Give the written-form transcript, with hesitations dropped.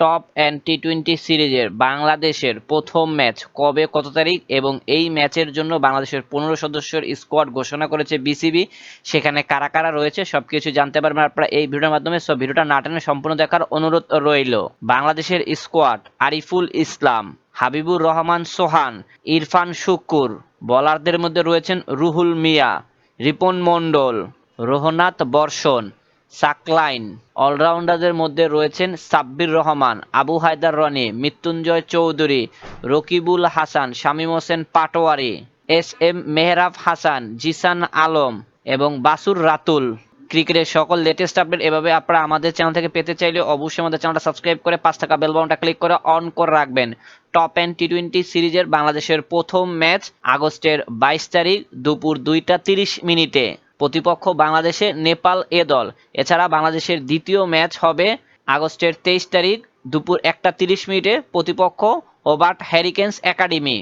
Top and টি-20 সিরিজের বাংলাদেশের প্রথম ম্যাচ কবে কত তারিখ এবং এই ম্যাচের জন্য বাংলাদেশের 15 সদস্যের স্কোয়াড ঘোষণা করেছে বিসিবি, সেখানে কারা কারা রয়েছে সবকিছু জানতে পারবেন আপনারা এই ভিডিওর মাধ্যমে। সব ভিডিওটা না টেনে সম্পূর্ণ দেখার অনুরোধ রইল। বাংলাদেশের স্কোয়াড: আরিফুল ইসলাম, হাবিবুর রহমান সোহান, ইরফান শুকুর। বোলারদের মধ্যে রয়েছেন রুহুল মিয়া, রিপন মণ্ডল, রোহনাথ বর্ষণ, সাকলাইন। অলরাউন্ডারদের মধ্যে রয়েছেন সাব্বির রহমান, আবু হায়দার রনি, মৃত্যুঞ্জয় চৌধুরী, রকিবুল হাসান, শামীম হোসেন পাটোয়ারি, এস এম মেহরাব হাসান, জিসান আলম এবং বাসুর রাতুল। ক্রিকেটের সকল লেটেস্ট আপডেট এভাবে আপনারা আমাদের চ্যানেল থেকে পেতে চাইলে অবশ্যই আমাদের চ্যানেলটা সাবস্ক্রাইব করে 5 টাকা বেল বাটনটা ক্লিক করে অন করে রাখবেন। টপ এন্ড টি-20 সিরিজের বাংলাদেশের প্রথম ম্যাচ আগস্টের 22 তারিখ দুপুর 2টা 30 মিনিটে। প্রতিপক্ষ বাংলাদেশে নেপাল এ দল। এছাড়া বাংলাদেশের দ্বিতীয় ম্যাচ হবে আগস্টের 23 তারিখ দুপুর 1টা 30 মিনিটে, প্রতিপক্ষ হোবার্ট হ্যারিকেন্স একাডেমি।